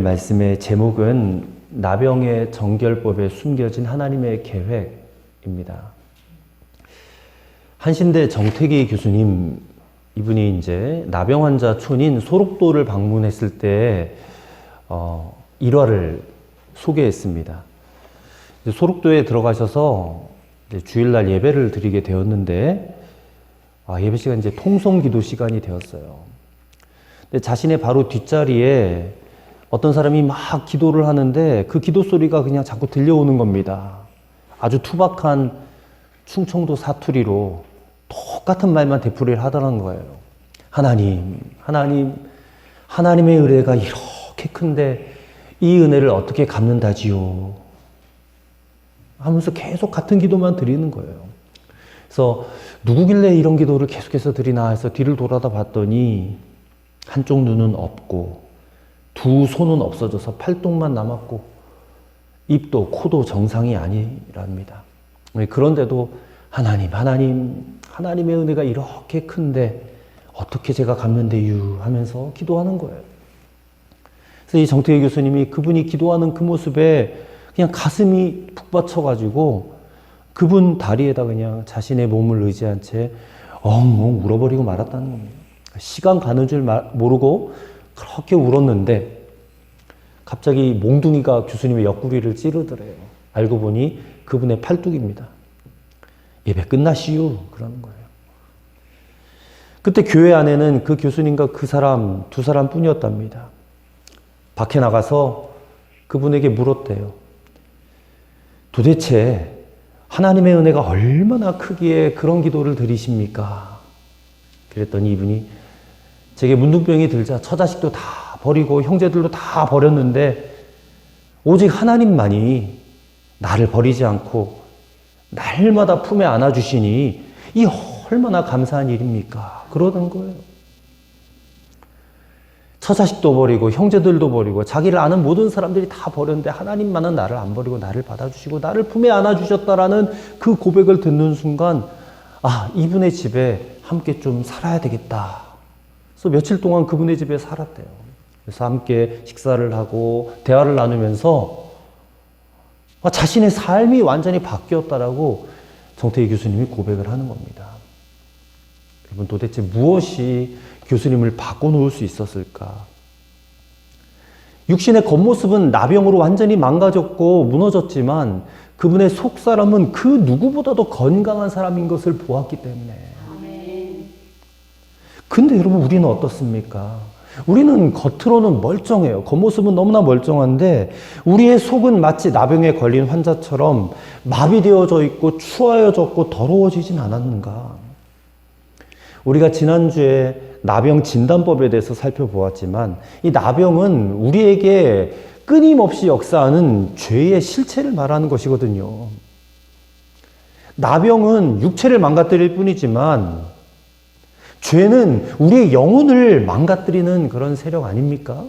말씀의 제목은 나병의 정결법에 숨겨진 하나님의 계획입니다. 한신대 정태기 교수님, 이분이 이제 나병 환자 촌인 소록도를 방문했을 때 일화를 소개했습니다. 소록도에 들어가셔서 이제 주일날 예배를 드리게 되었는데 예배 시간 이제 통성 기도 시간이 되었어요. 근데 자신의 바로 뒷자리에 어떤 사람이 막 기도를 하는데 그 기도 소리가 그냥 자꾸 들려오는 겁니다. 아주 투박한 충청도 사투리로 똑같은 말만 되풀이를 하더라는 거예요. 하나님, 하나님의 은혜가 이렇게 큰데 이 은혜를 어떻게 갚는다지요? 하면서 계속 같은 기도만 드리는 거예요. 그래서 누구길래 이런 기도를 계속해서 드리나 해서 뒤를 돌아다 봤더니 한쪽 눈은 없고 두 손은 없어져서 팔뚝만 남았고 입도 코도 정상이 아니랍니다. 그런데도 하나님의 은혜가 이렇게 큰데 어떻게 제가 갚는데유 하면서 기도하는 거예요. 그래서 이 정태희 교수님이 그분이 기도하는 그 모습에 그냥 가슴이 푹 받쳐가지고 그분 다리에다 그냥 자신의 몸을 의지한 채 엉엉 울어버리고 말았다는 겁니다. 시간 가는 줄 모르고 그렇게 울었는데 갑자기 몽둥이가 교수님의 옆구리를 찌르더래요. 알고 보니 그분의 팔뚝입니다. 예배 끝나시오 그러는 거예요. 그때 교회 안에는 그 교수님과 그 사람 두 사람 뿐이었답니다. 밖에 나가서 그분에게 물었대요. 도대체 하나님의 은혜가 얼마나 크기에 그런 기도를 드리십니까? 그랬더니 이분이 제게 문둥병이 들자 처자식도 다 버리고 형제들도 다 버렸는데 오직 하나님만이 나를 버리지 않고 날마다 품에 안아주시니 이 얼마나 감사한 일입니까? 그러던 거예요. 처자식도 버리고 형제들도 버리고 자기를 아는 모든 사람들이 다 버렸는데 하나님만은 나를 안 버리고 나를 받아주시고 나를 품에 안아주셨다라는 그 고백을 듣는 순간 이분의 집에 함께 좀 살아야 되겠다. 그래서 며칠 동안 그분의 집에 살았대요. 그래서 함께 식사를 하고 대화를 나누면서 자신의 삶이 완전히 바뀌었다라고 정태희 교수님이 고백을 하는 겁니다. 여러분 도대체 무엇이 교수님을 바꿔놓을 수 있었을까? 육신의 겉모습은 나병으로 완전히 망가졌고 무너졌지만 그분의 속사람은 그 누구보다도 건강한 사람인 것을 보았기 때문에. 근데 여러분 우리는 어떻습니까? 우리는 겉으로는 멀쩡해요. 겉모습은 너무나 멀쩡한데 우리의 속은 마치 나병에 걸린 환자처럼 마비되어져 있고 추하여졌고 더러워지진 않았는가? 우리가 지난주에 나병 진단법에 대해서 살펴보았지만 이 나병은 우리에게 끊임없이 역사하는 죄의 실체를 말하는 것이거든요. 나병은 육체를 망가뜨릴 뿐이지만 죄는 우리의 영혼을 망가뜨리는 그런 세력 아닙니까?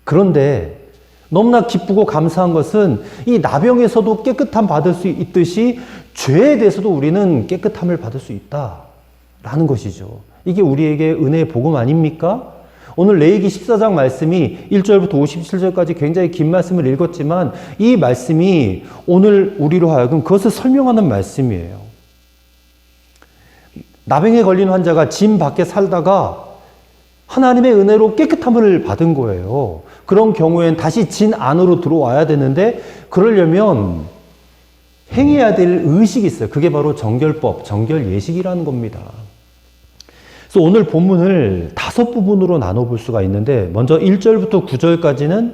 그런데 너무나 기쁘고 감사한 것은 이 나병에서도 깨끗함 받을 수 있듯이 죄에 대해서도 우리는 깨끗함을 받을 수 있다라는 것이죠. 이게 우리에게 은혜의 복음 아닙니까? 오늘 레위기 14장 말씀이 1절부터 57절까지 굉장히 긴 말씀을 읽었지만 이 말씀이 오늘 우리로 하여금 그것을 설명하는 말씀이에요. 나병에 걸린 환자가 진 밖에 살다가 하나님의 은혜로 깨끗함을 받은 거예요. 그런 경우엔 다시 진 안으로 들어와야 되는데 그러려면 행해야 될 의식이 있어요. 그게 바로 정결법, 정결예식이라는 겁니다. 그래서 오늘 본문을 5부분으로 나눠볼 수가 있는데 먼저 1절부터 9절까지는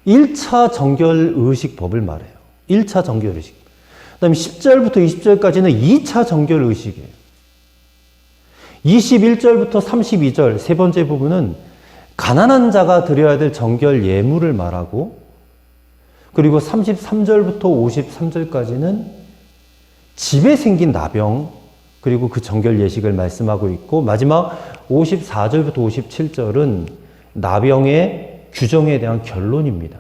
1차 정결의식법을 말해요. 1차 정결의식. 그 다음에 10절부터 20절까지는 2차 정결의식이에요. 21절부터 32절 세 번째 부분은 가난한 자가 드려야 될 정결 예물을 말하고 그리고 33절부터 53절까지는 집에 생긴 나병 그리고 그 정결 예식을 말씀하고 있고 마지막 54절부터 57절은 나병의 규정에 대한 결론입니다.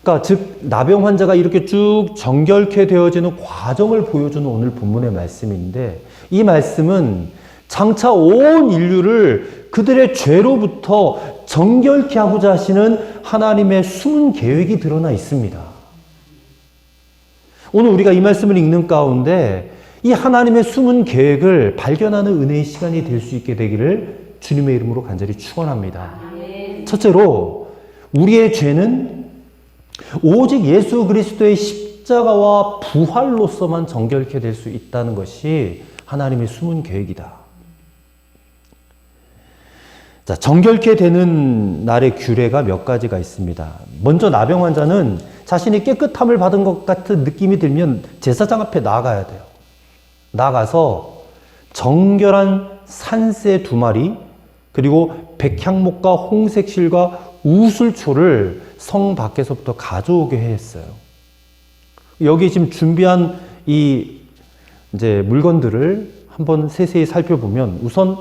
그러니까 즉 나병 환자가 이렇게 쭉 정결케 되어지는 과정을 보여주는 오늘 본문의 말씀인데 이 말씀은 장차 온 인류를 그들의 죄로부터 정결케 하고자 하시는 하나님의 숨은 계획이 드러나 있습니다. 오늘 우리가 이 말씀을 읽는 가운데 이 하나님의 숨은 계획을 발견하는 은혜의 시간이 될 수 있게 되기를 주님의 이름으로 간절히 축원합니다. 첫째로 우리의 죄는 오직 예수 그리스도의 십자가와 부활로서만 정결케 될 수 있다는 것이 하나님의 숨은 계획이다. 자, 정결케 되는 날의 규례가 몇 가지가 있습니다. 먼저 나병 환자는 자신이 깨끗함을 받은 것 같은 느낌이 들면 제사장 앞에 나아가야 돼요. 나가서 정결한 산새 2마리, 그리고 백향목과 홍색실과 우슬초를 성 밖에서부터 가져오게 했어요. 여기 지금 준비한 이 이제 물건들을 한번 세세히 살펴보면, 우선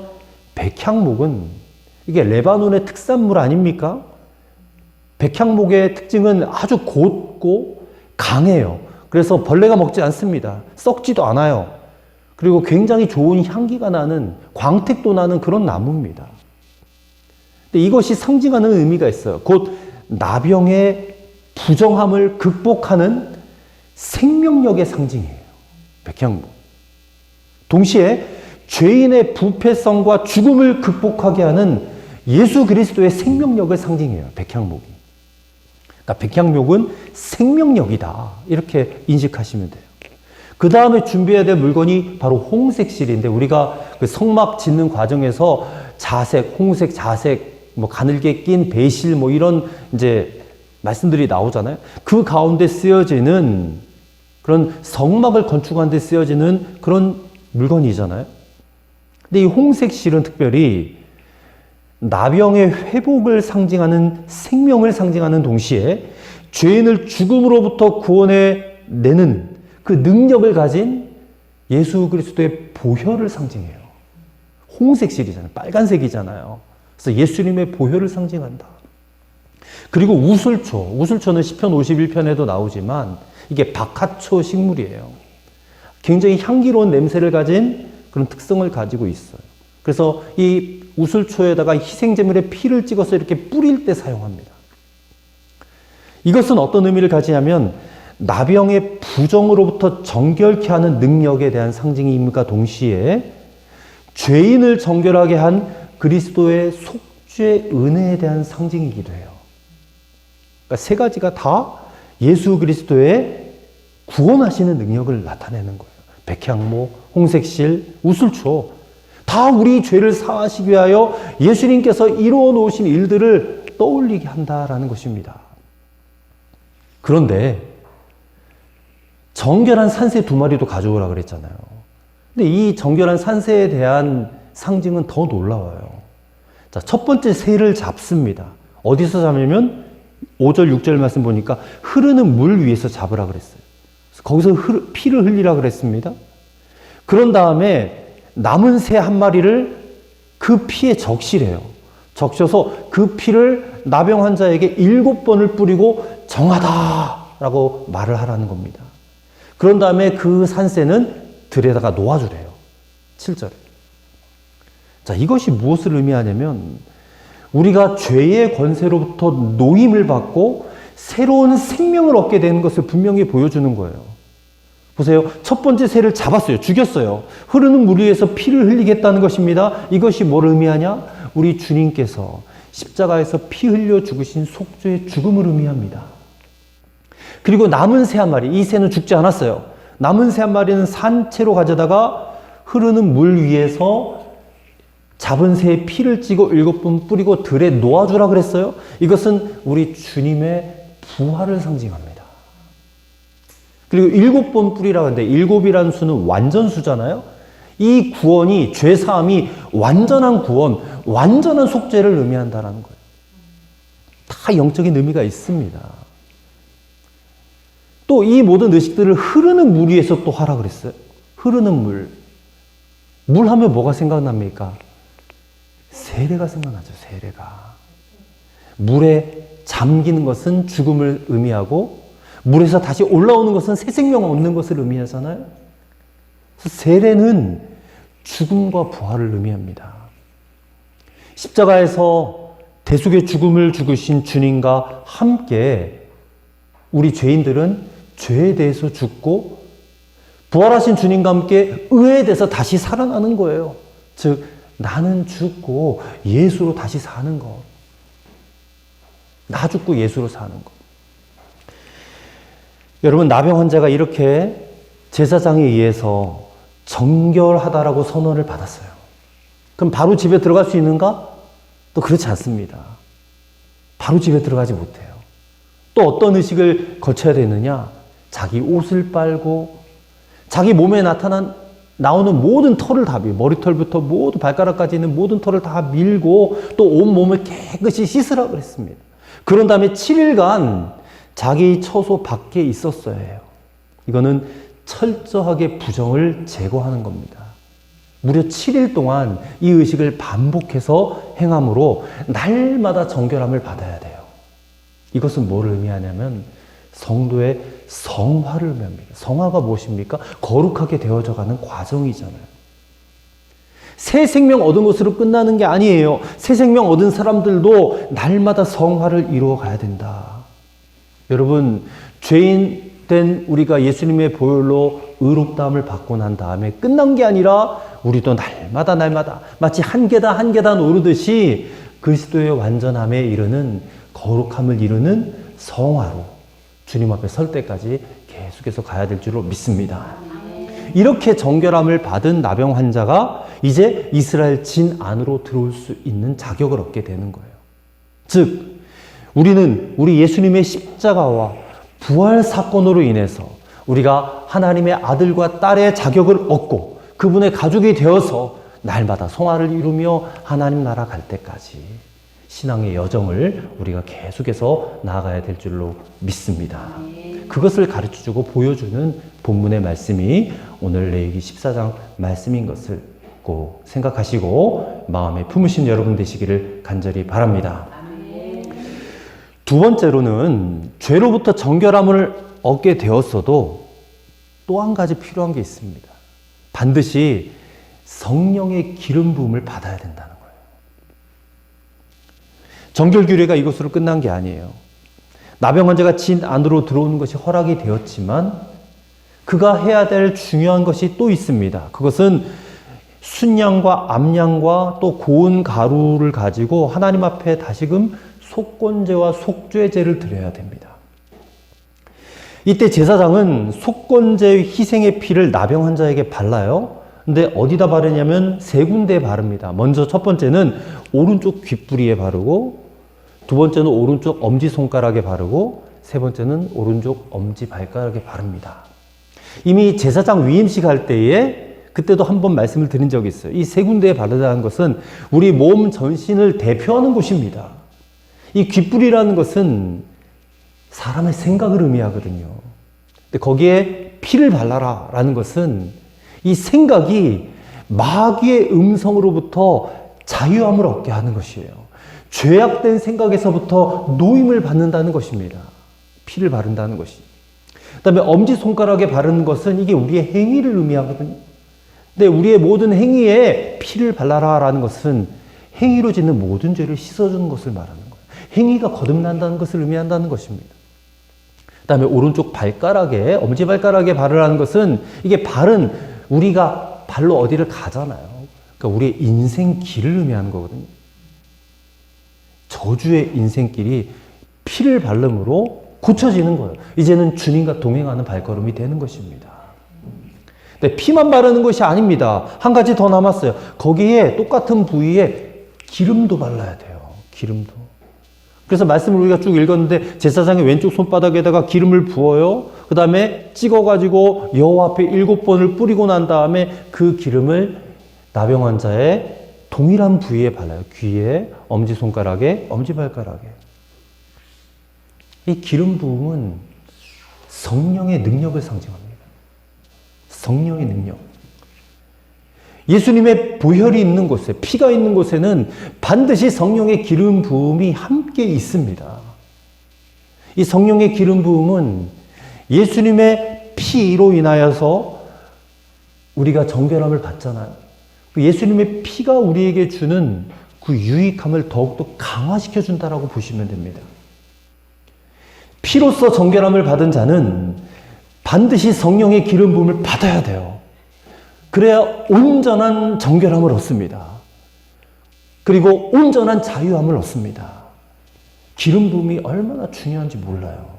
백향목은 이게 레바논의 특산물 아닙니까? 백향목의 특징은 아주 곧고 강해요. 그래서 벌레가 먹지 않습니다. 썩지도 않아요. 그리고 굉장히 좋은 향기가 나는, 광택도 나는 그런 나무입니다. 근데 이것이 상징하는 의미가 있어요. 곧 나병의 부정함을 극복하는 생명력의 상징이에요. 백향목. 동시에 죄인의 부패성과 죽음을 극복하게 하는 예수 그리스도의 생명력을 상징해요. 백향목이. 그러니까 백향목은 생명력이다. 이렇게 인식하시면 돼요. 그 다음에 준비해야 될 물건이 바로 홍색실인데, 우리가 그 성막 짓는 과정에서 자색, 홍색, 자색, 뭐 가늘게 낀 배실, 뭐 이런 이제 말씀들이 나오잖아요. 그 가운데 쓰여지는 그런 성막을 건축하는 데 쓰여지는 그런 물건이잖아요. 근데 이 홍색실은 특별히 나병의 회복을 상징하는, 생명을 상징하는 동시에 죄인을 죽음으로부터 구원해내는 그 능력을 가진 예수 그리스도의 보혈을 상징해요. 홍색실이잖아요. 빨간색이잖아요. 그래서 예수님의 보혈을 상징한다. 그리고 우슬초. 우슬초는 시편 51편에도 나오지만 이게 박하초 식물이에요. 굉장히 향기로운 냄새를 가진 그런 특성을 가지고 있어요. 그래서 이 우슬초에다가 희생제물의 피를 찍어서 이렇게 뿌릴 때 사용합니다. 이것은 어떤 의미를 가지냐면 나병의 부정으로부터 정결케 하는 능력에 대한 상징임과 동시에 죄인을 정결하게 한 그리스도의 속죄 은혜에 대한 상징이기도 해요. 그러니까 세 가지가 다 예수 그리스도의 구원하시는 능력을 나타내는 거예요. 백향목, 홍색실, 우슬초, 다 우리 죄를 사하시기 위하여 예수님께서 이루어 놓으신 일들을 떠올리게 한다라는 것입니다. 그런데 정결한 산새 2마리도 가져오라 그랬잖아요. 근데 이 정결한 산새에 대한 상징은 더 놀라워요. 자, 첫 번째 새를 잡습니다. 어디서 잡냐면 5절, 6절 말씀 보니까 흐르는 물 위에서 잡으라 그랬어요. 거기서 피를 흘리라 그랬습니다. 그런 다음에 남은 새 1마리를 그 피에 적시래요. 적셔서 그 피를 나병 환자에게 7번을 뿌리고 정하다라고 말을 하라는 겁니다. 그런 다음에 그 산새는 들에다가 놓아주래요. 7절에. 자, 이것이 무엇을 의미하냐면 우리가 죄의 권세로부터 노임을 받고 새로운 생명을 얻게 되는 것을 분명히 보여주는 거예요. 보세요. 첫 번째 새를 잡았어요. 죽였어요. 흐르는 물 위에서 피를 흘리겠다는 것입니다. 이것이 뭘 의미하냐? 우리 주님께서 십자가에서 피 흘려 죽으신 속죄의 죽음을 의미합니다. 그리고 남은 새 1마리, 이 새는 죽지 않았어요. 남은 새 1마리는 산채로 가져다가 흐르는 물 위에서 잡은 새의 피를 찌고 7번 뿌리고 들에 놓아주라 그랬어요. 이것은 우리 주님의 부활을 상징합니다. 그리고 7번 뿌리라고 하는데 7이라는 수는 완전수잖아요. 이 구원이, 죄사함이 완전한 구원, 완전한 속죄를 의미한다는 거예요. 다 영적인 의미가 있습니다. 또 이 모든 의식들을 흐르는 물 위에서 또 하라 그랬어요. 흐르는 물. 물 하면 뭐가 생각납니까? 세례가 생각나죠. 세례가. 물에 잠기는 것은 죽음을 의미하고 물에서 다시 올라오는 것은 새 생명을 얻는 것을 의미하잖아요. 그래서 세례는 죽음과 부활을 의미합니다. 십자가에서 대속의 죽음을 죽으신 주님과 함께 우리 죄인들은 죄에 대해서 죽고 부활하신 주님과 함께 의에 대해서 다시 살아나는 거예요. 즉 나는 죽고 예수로 다시 사는 것. 나 죽고 예수로 사는 것. 여러분, 나병 환자가 이렇게 제사장에 의해서 정결하다라고 선언을 받았어요. 그럼 바로 집에 들어갈 수 있는가? 또 그렇지 않습니다. 바로 집에 들어가지 못해요. 또 어떤 의식을 거쳐야 되느냐? 자기 옷을 빨고 자기 몸에 나오는 모든 털을 다 밀고, 머리털부터 모두 발가락까지 있는 모든 털을 다 밀고 또 온몸을 깨끗이 씻으라고 그랬습니다. 그런 다음에 7일간 자기 처소 밖에 있었어야 해요. 이거는 철저하게 부정을 제거하는 겁니다. 무려 7일 동안 이 의식을 반복해서 행함으로 날마다 정결함을 받아야 돼요. 이것은 뭘 의미하냐면 성도의 성화를 의미합니다. 성화가 무엇입니까? 거룩하게 되어져 가는 과정이잖아요. 새 생명 얻은 것으로 끝나는 게 아니에요. 새 생명 얻은 사람들도 날마다 성화를 이루어 가야 된다. 여러분, 죄인 된 우리가 예수님의 보혈로 의롭다함을 받고 난 다음에 끝난 게 아니라 우리도 날마다 마치 한 계단 오르듯이 그리스도의 완전함에 이르는, 거룩함을 이루는 성화로 주님 앞에 설 때까지 계속해서 가야 될 줄로 믿습니다. 이렇게 정결함을 받은 나병 환자가 이제 이스라엘 진 안으로 들어올 수 있는 자격을 얻게 되는 거예요. 즉 우리는 우리 예수님의 십자가와 부활 사건으로 인해서 우리가 하나님의 아들과 딸의 자격을 얻고 그분의 가족이 되어서 날마다 성화를 이루며 하나님 나라 갈 때까지 신앙의 여정을 우리가 계속해서 나아가야 될 줄로 믿습니다. 그것을 가르쳐주고 보여주는 본문의 말씀이 오늘 레위기 14장 말씀인 것을 꼭 생각하시고 마음에 품으신 여러분 되시기를 간절히 바랍니다. 두 번째로는 죄로부터 정결함을 얻게 되었어도 또 한 가지 필요한 게 있습니다. 반드시 성령의 기름 부음을 받아야 된다는 거예요. 정결 규례가 이것으로 끝난 게 아니에요. 나병 환자가 진 안으로 들어오는 것이 허락이 되었지만 그가 해야 될 중요한 것이 또 있습니다. 그것은 순양과 암양과 또 고운 가루를 가지고 하나님 앞에 다시금 속건제와 속죄제를 드려야 됩니다. 이때 제사장은 속건제 희생의 피를 나병 환자에게 발라요. 근데 어디다 바르냐면 세 군데에 바릅니다. 먼저 첫 번째는 오른쪽 귓부리에 바르고, 두 번째는 오른쪽 엄지손가락에 바르고, 세 번째는 오른쪽 엄지발가락에 바릅니다. 이미 제사장 위임식 할 때에 그때도 한번 말씀을 드린 적이 있어요. 이 세 군데에 바르다는 것은 우리 몸 전신을 대표하는 곳입니다. 이 귓불이라는 것은 사람의 생각을 의미하거든요. 근데 거기에 피를 발라라 라는 것은 이 생각이 마귀의 음성으로부터 자유함을 얻게 하는 것이에요. 죄악된 생각에서부터 노임을 받는다는 것입니다. 피를 바른다는 것이. 그 다음에 엄지손가락에 바르는 것은 이게 우리의 행위를 의미하거든요. 근데 우리의 모든 행위에 피를 발라라 라는 것은 행위로 짓는 모든 죄를 씻어주는 것을 말하는 거예요. 행위가 거듭난다는 것을 의미한다는 것입니다. 그 다음에 오른쪽 발가락에, 엄지발가락에 바르라는 것은 이게 발은 우리가 발로 어디를 가잖아요. 그러니까 우리의 인생길을 의미하는 거거든요. 저주의 인생길이 피를 바름으로 고쳐지는 거예요. 이제는 주님과 동행하는 발걸음이 되는 것입니다. 근데 피만 바르는 것이 아닙니다. 한 가지 더 남았어요. 거기에 똑같은 부위에 기름도 발라야 돼요. 기름도. 그래서 말씀을 우리가 쭉 읽었는데 제사장의 왼쪽 손바닥에다가 기름을 부어요. 그 다음에 찍어가지고 여호와 앞에 7번을 뿌리고 난 다음에 그 기름을 나병 환자의 동일한 부위에 발라요. 귀에, 엄지손가락에, 엄지발가락에. 이 기름 부음은 성령의 능력을 상징합니다. 성령의 능력. 예수님의 보혈이 있는 곳에, 피가 있는 곳에는 반드시 성령의 기름 부음이 함께 있습니다. 이 성령의 기름 부음은 예수님의 피로 인하여서 우리가 정결함을 받잖아요. 예수님의 피가 우리에게 주는 그 유익함을 더욱더 강화시켜준다라고 보시면 됩니다. 피로써 정결함을 받은 자는 반드시 성령의 기름 부음을 받아야 돼요. 그래야 온전한 정결함을 얻습니다. 그리고 온전한 자유함을 얻습니다. 기름 부음이 얼마나 중요한지 몰라요.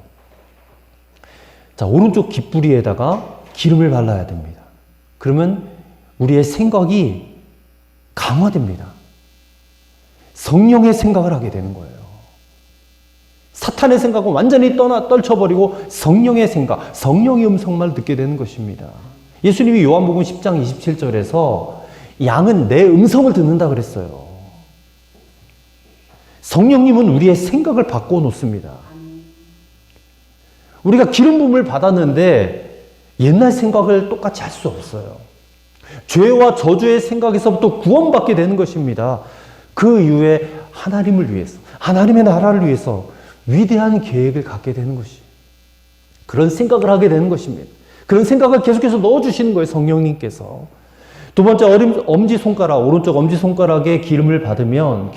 자, 오른쪽 깃뿌리에다가 기름을 발라야 됩니다. 그러면 우리의 생각이 강화됩니다. 성령의 생각을 하게 되는 거예요. 사탄의 생각은 완전히 떨쳐버리고 성령의 생각, 성령의 음성만 듣게 되는 것입니다. 예수님이 요한복음 10장 27절에서 양은 내 음성을 듣는다 그랬어요. 성령님은 우리의 생각을 바꿔 놓습니다. 우리가 기름 부음을 받았는데 옛날 생각을 똑같이 할 수 없어요. 죄와 저주의 생각에서부터 구원받게 되는 것입니다. 그 이후에 하나님을 위해서, 하나님의 나라를 위해서 위대한 계획을 갖게 되는 것이, 그런 생각을 하게 되는 것입니다. 그런 생각을 계속해서 넣어주시는 거예요, 성령님께서. 두 번째, 엄지손가락, 오른쪽 엄지손가락에 기름을 바르면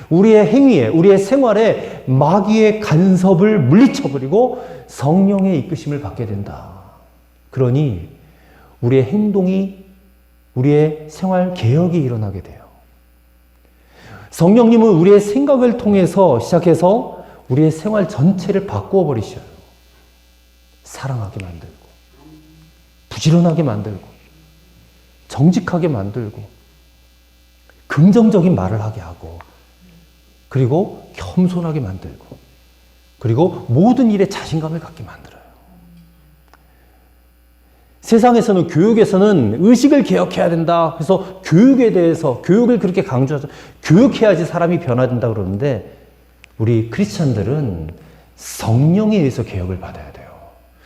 우리의 행위에, 우리의 생활에 마귀의 간섭을 물리쳐버리고 성령의 이끄심을 받게 된다. 그러니 우리의 행동이, 우리의 생활 개혁이 일어나게 돼요. 성령님은 우리의 생각을 통해서 시작해서 우리의 생활 전체를 바꾸어 버리셔요. 사랑하게 만들고, 부지런하게 만들고, 정직하게 만들고, 긍정적인 말을 하게 하고, 그리고 겸손하게 만들고, 그리고 모든 일에 자신감을 갖게 만들어요. 세상에서는, 교육에서는 의식을 개혁해야 된다. 그래서 교육에 대해서, 교육을 그렇게 강조하죠. 교육해야지 사람이 변화된다 그러는데, 우리 크리스찬들은 성령에 의해서 개혁을 받아야 돼요.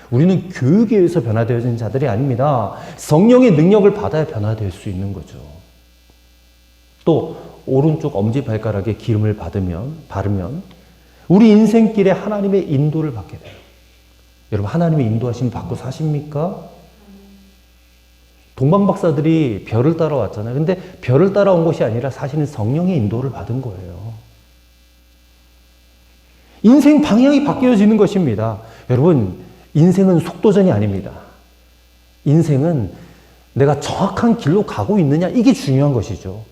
우리는 교육에 의해서 변화되어진 자들이 아닙니다. 성령의 능력을 받아야 변화될 수 있는 거죠. 또 오른쪽 엄지발가락에 기름을 바르면 우리 인생길에 하나님의 인도를 받게 돼요. 여러분, 하나님의 인도하심 받고 사십니까? 동방박사들이 별을 따라왔잖아요. 근데 별을 따라온 것이 아니라 사실은 성령의 인도를 받은 거예요. 인생 방향이 바뀌어지는 것입니다. 여러분, 인생은 속도전이 아닙니다. 인생은 내가 정확한 길로 가고 있느냐, 이게 중요한 것이죠.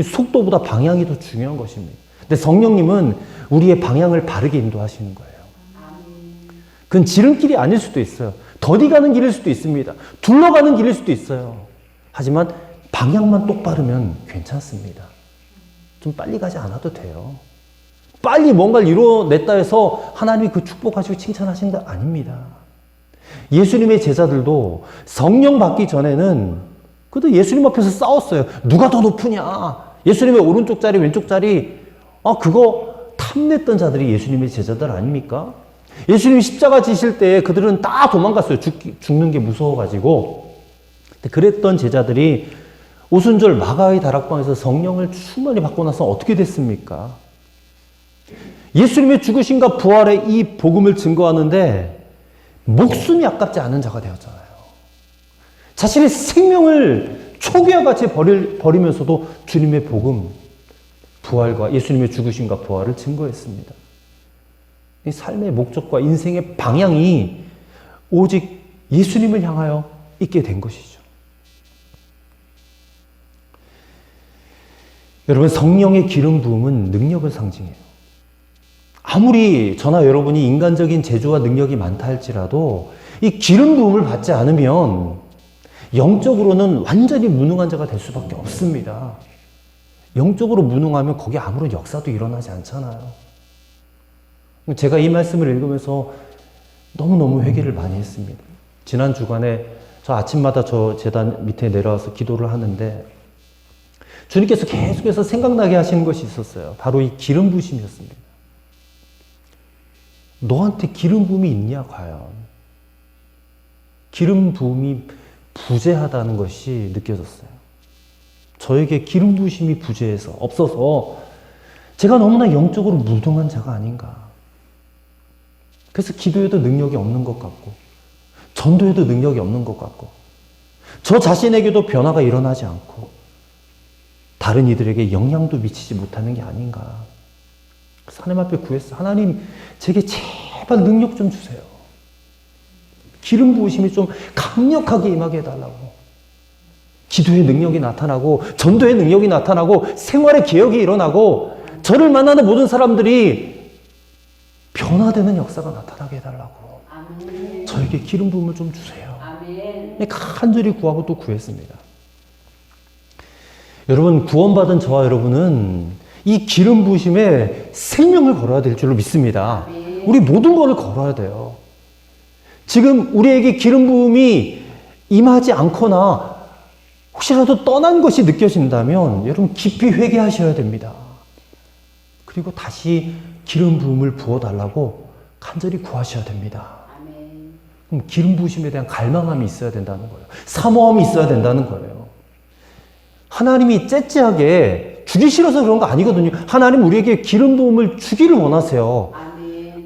속도보다 방향이 더 중요한 것입니다. 근데 성령님은 우리의 방향을 바르게 인도하시는 거예요. 그건 지름길이 아닐 수도 있어요. 더디 가는 길일 수도 있습니다. 둘러가는 길일 수도 있어요. 하지만 방향만 똑바르면 괜찮습니다. 좀 빨리 가지 않아도 돼요. 빨리 뭔가를 이뤄냈다 해서 하나님이 그 축복하시고 칭찬하신 거 아닙니다. 예수님의 제자들도 성령 받기 전에는 그래도 예수님 앞에서 싸웠어요. 누가 더 높으냐? 예수님의 오른쪽 자리, 왼쪽 자리, 그거 탐냈던 자들이 예수님의 제자들 아닙니까? 예수님이 십자가 지실 때 그들은 다 도망갔어요. 죽는 게 무서워가지고. 그랬던 제자들이 오순절 마가의 다락방에서 성령을 충만히 받고 나서 어떻게 됐습니까? 예수님의 죽으심과 부활의 이 복음을 증거하는데 목숨이 아깝지 않은 자가 되었잖아요. 자신의 생명을 초기와 같이 버리면서도 주님의 복음, 부활과 예수님의 죽으심과 부활을 증거했습니다. 이 삶의 목적과 인생의 방향이 오직 예수님을 향하여 있게 된 것이죠. 여러분, 성령의 기름 부음은 능력을 상징해요. 아무리 저나 여러분이 인간적인 재주와 능력이 많다 할지라도 이 기름 부음을 받지 않으면 영적으로는 완전히 무능한 자가 될 수밖에 없습니다. 영적으로 무능하면 거기 아무런 역사도 일어나지 않잖아요. 제가 이 말씀을 읽으면서 너무너무 회개를 많이 했습니다. 지난 주간에 저 아침마다 저 제단 밑에 내려와서 기도를 하는데 주님께서 계속해서 생각나게 하시는 것이 있었어요. 바로 이 기름 부으심이었습니다. 너한테 기름 부음이 있냐, 과연? 기름 부음이 부재하다는 것이 느껴졌어요. 저에게 기름 부으심이 부재해서 없어서 제가 너무나 영적으로 무능한 자가 아닌가. 그래서 기도에도 능력이 없는 것 같고 전도에도 능력이 없는 것 같고 저 자신에게도 변화가 일어나지 않고 다른 이들에게 영향도 미치지 못하는 게 아닌가. 그래서 하나님 앞에 구했어. 하나님, 제게 제발 능력 좀 주세요. 기름 부으심이 좀 강력하게 임하게 해달라고. 기도의 능력이 나타나고 전도의 능력이 나타나고 생활의 개혁이 일어나고 저를 만나는 모든 사람들이 변화되는 역사가 나타나게 해달라고. 아멘. 저에게 기름 부음을 좀 주세요. 아멘. 간절히 구하고 또 구했습니다. 여러분, 구원받은 저와 여러분은 이 기름 부으심에 생명을 걸어야 될 줄로 믿습니다. 우리 모든 것을 걸어야 돼요. 지금 우리에게 기름 부음이 임하지 않거나 혹시라도 떠난 것이 느껴진다면 여러분 깊이 회개하셔야 됩니다. 그리고 다시 기름 부음을 부어달라고 간절히 구하셔야 됩니다. 그럼 기름 부으심에 대한 갈망함이 있어야 된다는 거예요. 사모함이 있어야 된다는 거예요. 하나님이 째째하게 주기 싫어서 그런 거 아니거든요. 하나님 우리에게 기름 부음을 주기를 원하세요.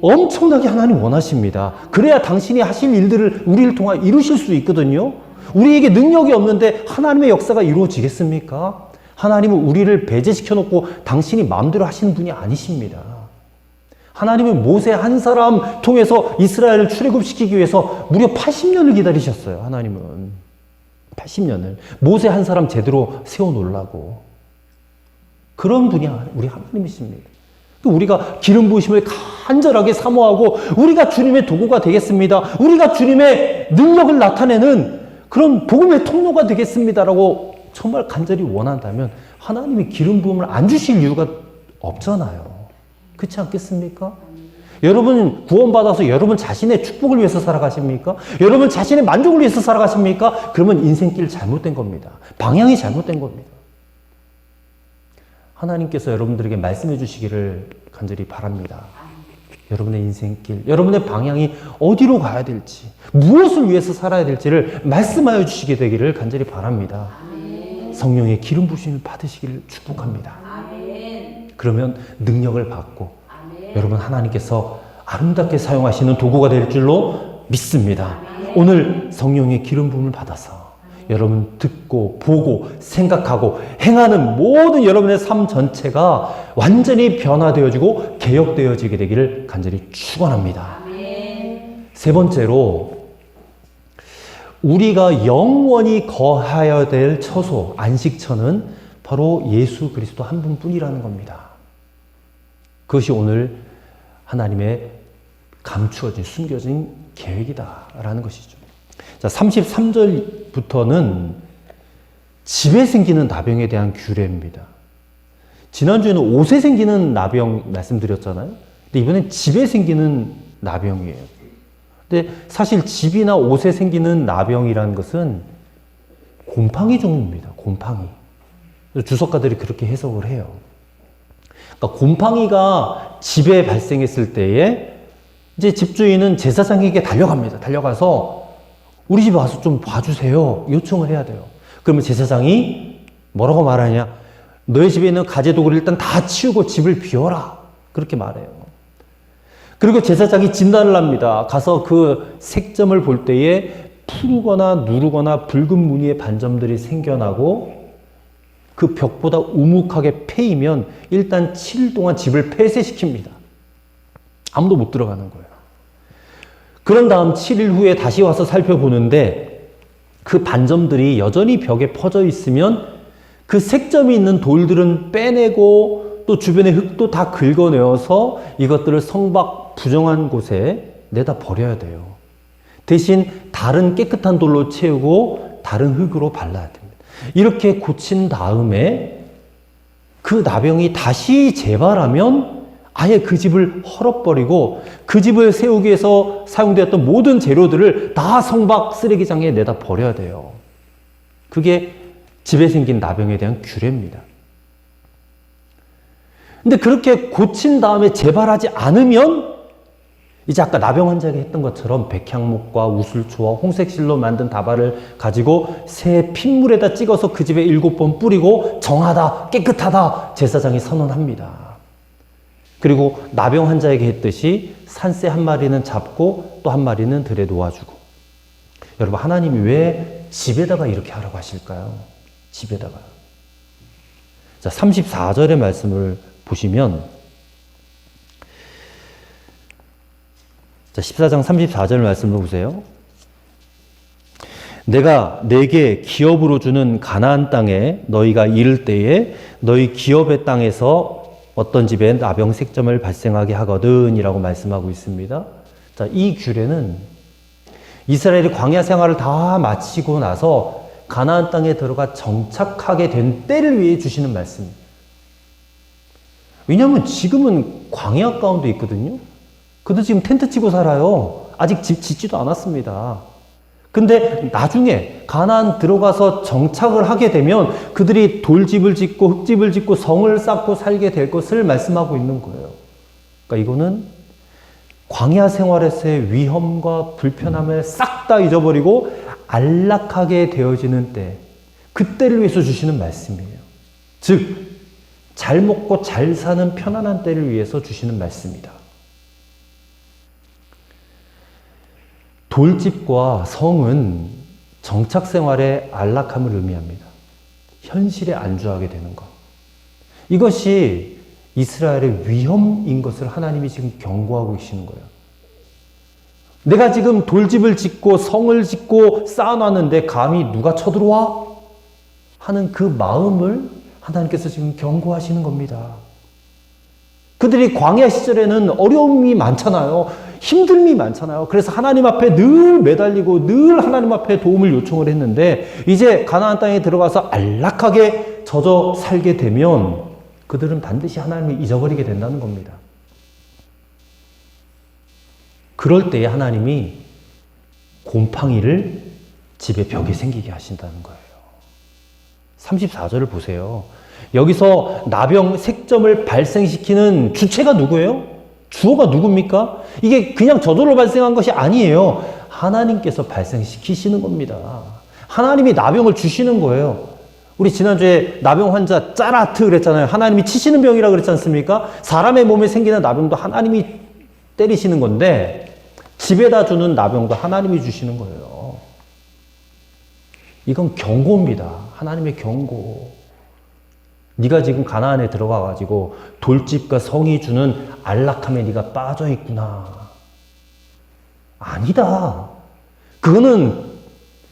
엄청나게 하나님 원하십니다. 그래야 당신이 하실 일들을 우리를 통해 이루실 수 있거든요. 우리에게 능력이 없는데 하나님의 역사가 이루어지겠습니까? 하나님은 우리를 배제시켜 놓고 당신이 마음대로 하시는 분이 아니십니다. 하나님은 모세 한 사람 통해서 이스라엘을 출애굽시키기 위해서 무려 80년을 기다리셨어요. 하나님은 80년을 모세 한 사람 제대로 세워놓으려고. 그런 분이 우리 하나님이십니다. 우리가 기름 부으심을 간절하게 사모하고 우리가 주님의 도구가 되겠습니다. 우리가 주님의 능력을 나타내는 그런 복음의 통로가 되겠습니다라고 정말 간절히 원한다면 하나님이 기름 부음을 안 주실 이유가 없잖아요. 그렇지 않겠습니까? 여러분 구원받아서 여러분 자신의 축복을 위해서 살아가십니까? 여러분 자신의 만족을 위해서 살아가십니까? 그러면 인생길 잘못된 겁니다. 방향이 잘못된 겁니다. 하나님께서 여러분들에게 말씀해 주시기를 간절히 바랍니다. 여러분의 인생길, 여러분의 방향이 어디로 가야 될지, 무엇을 위해서 살아야 될지를 말씀하여 주시게 되기를 간절히 바랍니다. 성령의 기름 부으심을 받으시기를 축복합니다. 그러면 능력을 받고 여러분 하나님께서 아름답게 사용하시는 도구가 될 줄로 믿습니다. 오늘 성령의 기름 부음을 받아서 여러분 듣고 보고 생각하고 행하는 모든 여러분의 삶 전체가 완전히 변화되어지고 개혁되어지게 되기를 간절히 축원합니다. 세 번째로 우리가 영원히 거하여야 될 처소, 안식처는 바로 예수 그리스도 한 분뿐이라는 겁니다. 그것이 오늘 하나님의 감추어진, 숨겨진 계획이다라는 것이죠. 자, 33절부터는 집에 생기는 나병에 대한 규례입니다. 지난주에는 옷에 생기는 나병 말씀드렸잖아요. 근데 이번엔 집에 생기는 나병이에요. 근데 사실 집이나 옷에 생기는 나병이라는 것은 곰팡이 종류입니다. 곰팡이. 주석가들이 그렇게 해석을 해요. 그러니까 곰팡이가 집에 발생했을 때에 이제 집주인은 제사장에게 달려갑니다. 달려가서 우리 집에 와서 좀 봐주세요. 요청을 해야 돼요. 그러면 제사장이 뭐라고 말하냐? 너희 집에 있는 가재도구를 일단 다 치우고 집을 비워라. 그렇게 말해요. 그리고 제사장이 진단을 합니다. 가서 그 색점을 볼 때에 푸르거나 누르거나 붉은 무늬의 반점들이 생겨나고 그 벽보다 우묵하게 패이면 일단 7일 동안 집을 폐쇄시킵니다. 아무도 못 들어가는 거예요. 그런 다음 7일 후에 다시 와서 살펴보는데 그 반점들이 여전히 벽에 퍼져 있으면 그 색점이 있는 돌들은 빼내고 또 주변의 흙도 다 긁어내어서 이것들을 성박 부정한 곳에 내다 버려야 돼요. 대신 다른 깨끗한 돌로 채우고 다른 흙으로 발라야 됩니다. 이렇게 고친 다음에 그 나병이 다시 재발하면 아예 그 집을 헐어버리고 그 집을 세우기 위해서 사용되었던 모든 재료들을 다 성박 쓰레기장에 내다 버려야 돼요. 그게 집에 생긴 나병에 대한 규례입니다. 근데 그렇게 고친 다음에 재발하지 않으면 이제 아까 나병 환자에게 했던 것처럼 백향목과 우슬초와 홍색실로 만든 다발을 가지고 새 핏물에다 찍어서 그 집에 7번 뿌리고 정하다, 깨끗하다 제사장이 선언합니다. 그리고 나병 환자에게 했듯이 산새 한 마리는 잡고 또 한 마리는 들에 놓아주고. 여러분 하나님이 왜 집에다가 이렇게 하라고 하실까요? 집에다가. 자, 34절의 말씀을 보시면, 자, 14장 34절 말씀을 보세요. 내가 내게 기업으로 주는 가나안 땅에 너희가 이를 때에 너희 기업의 땅에서 어떤 집에 나병 색점을 발생하게 하거든 이라고 말씀하고 있습니다. 자, 이 규례는 이스라엘이 광야 생활을 다 마치고 나서 가나안 땅에 들어가 정착하게 된 때를 위해 주시는 말씀입니다. 왜냐하면 지금은 광야 가운데 있거든요. 그도 지금 텐트 치고 살아요. 아직 집 짓지도 않았습니다. 근데 나중에 가나안 들어가서 정착을 하게 되면 그들이 돌집을 짓고 흙집을 짓고 성을 쌓고 살게 될 것을 말씀하고 있는 거예요. 그러니까 이거는 광야 생활에서의 위험과 불편함을 싹 다 잊어버리고 안락하게 되어지는 때, 그때를 위해서 주시는 말씀이에요. 즉, 잘 먹고 잘 사는 편안한 때를 위해서 주시는 말씀이다. 돌집과 성은 정착 생활의 안락함을 의미합니다. 현실에 안주하게 되는 것. 이것이 이스라엘의 위험인 것을 하나님이 지금 경고하고 계시는 거예요. 내가 지금 돌집을 짓고 성을 짓고 쌓아놨는데 감히 누가 쳐들어와? 하는 그 마음을 하나님께서 지금 경고하시는 겁니다. 그들이 광야 시절에는 어려움이 많잖아요. 힘듦이 많잖아요. 그래서 하나님 앞에 늘 매달리고 늘 하나님 앞에 도움을 요청을 했는데 이제 가나안 땅에 들어가서 안락하게 젖어 살게 되면 그들은 반드시 하나님을 잊어버리게 된다는 겁니다. 그럴 때에 하나님이 곰팡이를 집의 벽에 생기게 하신다는 거예요. 34절을 보세요. 여기서 나병 색점을 발생시키는 주체가 누구예요? 주어가 누굽니까? 이게 그냥 저절로 발생한 것이 아니에요. 하나님께서 발생시키시는 겁니다. 하나님이 나병을 주시는 거예요. 우리 지난주에 나병 환자 짜라트 그랬잖아요. 하나님이 치시는 병이라고 그랬지 않습니까? 사람의 몸에 생기는 나병도 하나님이 때리시는 건데 집에다 주는 나병도 하나님이 주시는 거예요. 이건 경고입니다. 하나님의 경고. 네가 지금 가나안에 들어가가지고 돌집과 성이 주는 안락함에 네가 빠져 있구나. 아니다. 그거는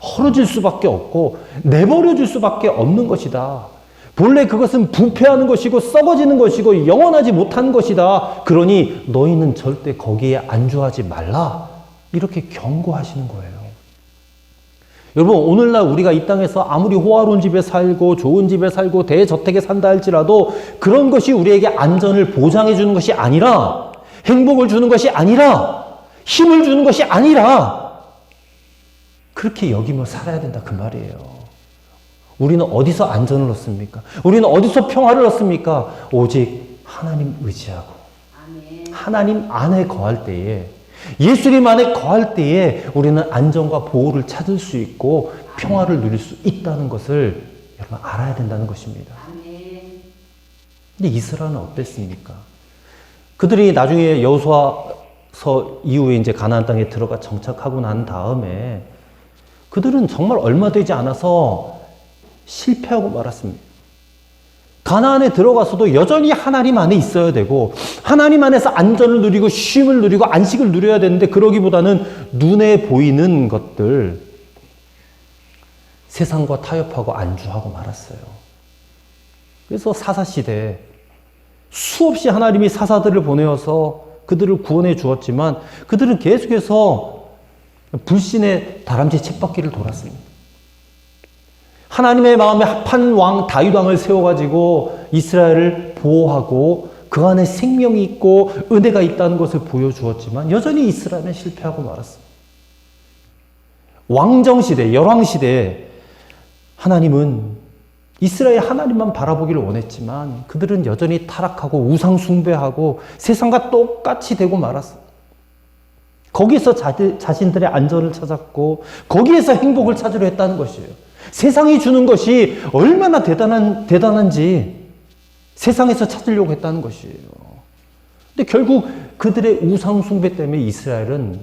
헐어질 수밖에 없고 내버려줄 수밖에 없는 것이다. 본래 그것은 부패하는 것이고 썩어지는 것이고 영원하지 못한 것이다. 그러니 너희는 절대 거기에 안주하지 말라. 이렇게 경고하시는 거예요. 여러분, 오늘날 우리가 이 땅에서 아무리 호화로운 집에 살고 좋은 집에 살고 대저택에 산다 할지라도 그런 것이 우리에게 안전을 보장해 주는 것이 아니라, 행복을 주는 것이 아니라, 힘을 주는 것이 아니라 그렇게 여기며 살아야 된다 그 말이에요. 우리는 어디서 안전을 얻습니까? 우리는 어디서 평화를 얻습니까? 오직 하나님 의지하고 하나님 안에 거할 때에, 예수님 안에 거할 때에 우리는 안전과 보호를 찾을 수 있고 평화를 누릴 수 있다는 것을 여러분 알아야 된다는 것입니다. 근데 이스라엘은 어땠습니까? 그들이 나중에 여호수아서 이후에 이제 가나안 땅에 들어가 정착하고 난 다음에 그들은 정말 얼마 되지 않아서 실패하고 말았습니다. 가나안에 들어가서도 여전히 하나님 안에 있어야 되고 하나님 안에서 안전을 누리고 쉼을 누리고 안식을 누려야 되는데 그러기보다는 눈에 보이는 것들, 세상과 타협하고 안주하고 말았어요. 그래서 사사시대 수없이 하나님이 사사들을 보내어서 그들을 구원해 주었지만 그들은 계속해서 불신의 다람쥐 쳇바퀴를 돌았습니다. 하나님의 마음에 합한 왕 다윗 왕을 세워가지고 이스라엘을 보호하고 그 안에 생명이 있고 은혜가 있다는 것을 보여주었지만 여전히 이스라엘은 실패하고 말았습니다. 왕정시대, 열왕시대에 하나님은 이스라엘 하나님만 바라보기를 원했지만 그들은 여전히 타락하고 우상 숭배하고 세상과 똑같이 되고 말았습니다. 거기서 자신들의 안전을 찾았고 거기에서 행복을 찾으려 했다는 것이에요. 세상이 주는 것이 얼마나 대단한지 세상에서 찾으려고 했다는 것이에요. 근데 결국 그들의 우상 숭배 때문에 이스라엘은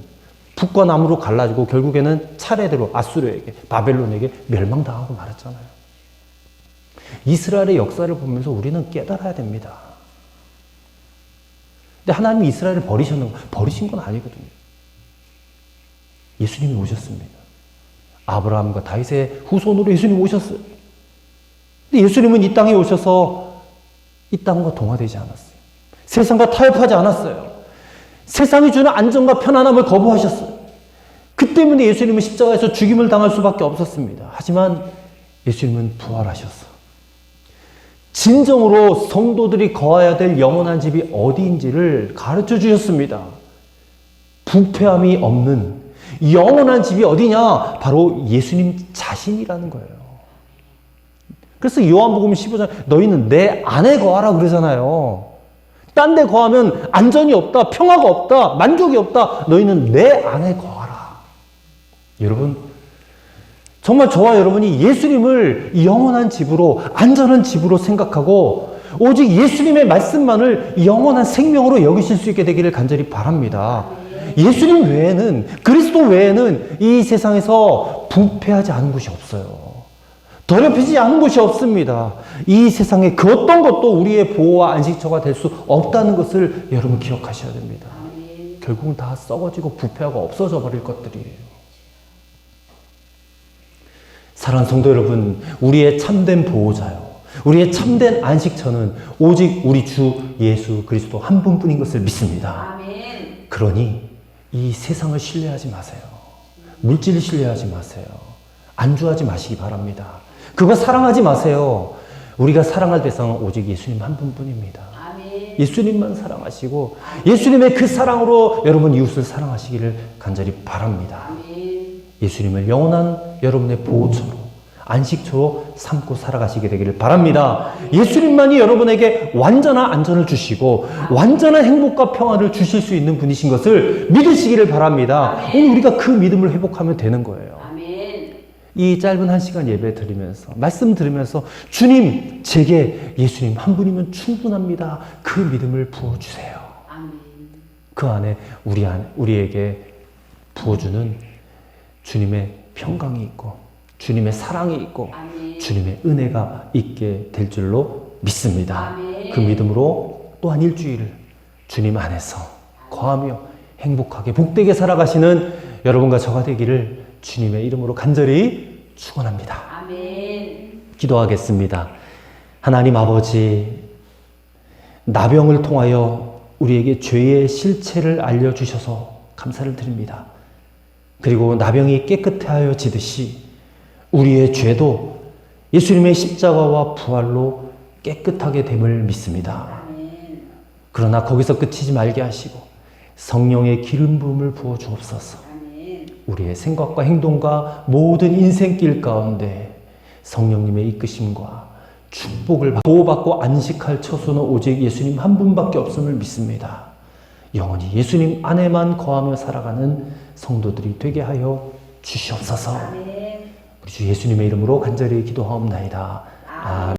북과 남으로 갈라지고 결국에는 차례대로 아수르에게, 바벨론에게 멸망당하고 말았잖아요. 이스라엘의 역사를 보면서 우리는 깨달아야 됩니다. 근데 하나님이 이스라엘을 버리신 건 아니거든요. 예수님이 오셨습니다. 아브라함과 다윗의 후손으로 예수님이 오셨어요. 근데 예수님은 이 땅에 오셔서 이 땅과 동화되지 않았어요. 세상과 타협하지 않았어요. 세상이 주는 안정과 편안함을 거부하셨어요. 그 때문에 예수님은 십자가에서 죽임을 당할 수밖에 없었습니다. 하지만 예수님은 부활하셨어. 진정으로 성도들이 거해야 될 영원한 집이 어디인지를 가르쳐 주셨습니다. 부패함이 없는 영원한 집이 어디냐? 바로 예수님 자신이라는 거예요. 그래서 요한복음 15장 너희는 내 안에 거하라 그러잖아요. 딴 데 거하면 안전이 없다, 평화가 없다, 만족이 없다. 너희는 내 안에 거하라. 여러분, 정말 저와 여러분이 예수님을 영원한 집으로, 안전한 집으로 생각하고 오직 예수님의 말씀만을 영원한 생명으로 여기실 수 있게 되기를 간절히 바랍니다. 예수님 외에는, 그리스도 외에는 이 세상에서 부패하지 않은 곳이 없어요. 더럽히지 않은 곳이 없습니다. 이 세상에 그 어떤 것도 우리의 보호와 안식처가 될 수 없다는 것을 여러분 기억하셔야 됩니다. 결국은 다 썩어지고 부패하고 없어져 버릴 것들이에요. 사랑하는 성도 여러분, 우리의 참된 보호자요, 우리의 참된 안식처는 오직 우리 주 예수 그리스도 한 분뿐인 것을 믿습니다. 아멘. 그러니 이 세상을 신뢰하지 마세요. 물질을 신뢰하지 마세요. 안주하지 마시기 바랍니다. 그거 사랑하지 마세요. 우리가 사랑할 대상은 오직 예수님 한 분뿐입니다. 아멘. 예수님만 사랑하시고 예수님의 그 사랑으로 여러분 이웃을 사랑하시기를 간절히 바랍니다. 아멘. 예수님을 영원한 여러분의 보호처로, 안식처로 삼고 살아가시게 되기를 바랍니다. 예수님만이 여러분에게 완전한 안전을 주시고 완전한 행복과 평화를 주실 수 있는 분이신 것을 믿으시기를 바랍니다. 오늘 우리가 그 믿음을 회복하면 되는 거예요. 아멘. 이 짧은 한 시간 예배 드리면서, 말씀 들으면서 주님, 제게 예수님 한 분이면 충분합니다. 그 믿음을 부어주세요. 아멘. 그 안에 우리에게 부어주는 주님의 평강이 있고 주님의 사랑이 있고 아멘. 주님의 은혜가 있게 될 줄로 믿습니다. 아멘. 그 믿음으로 또한 일주일을 주님 안에서 거하며 행복하게 복되게 살아가시는 여러분과 저가 되기를 주님의 이름으로 간절히 축원합니다. 아멘. 기도하겠습니다. 하나님 아버지, 나병을 통하여 우리에게 죄의 실체를 알려주셔서 감사를 드립니다. 그리고 나병이 깨끗하여지듯이 우리의 죄도 예수님의 십자가와 부활로 깨끗하게 됨을 믿습니다. 아멘. 그러나 거기서 끝이지 말게 하시고 성령의 기름 부음을 부어 주옵소서. 아멘. 우리의 생각과 행동과 모든 인생길 가운데 성령님의 이끄심과 축복을 보호받고 안식할 처소는 오직 예수님 한 분밖에 없음을 믿습니다. 영원히 예수님 안에만 거하며 살아가는 성도들이 되게 하여 주시옵소서. 아멘. 우리 주 예수님의 이름으로 간절히 기도하옵나이다. 아멘.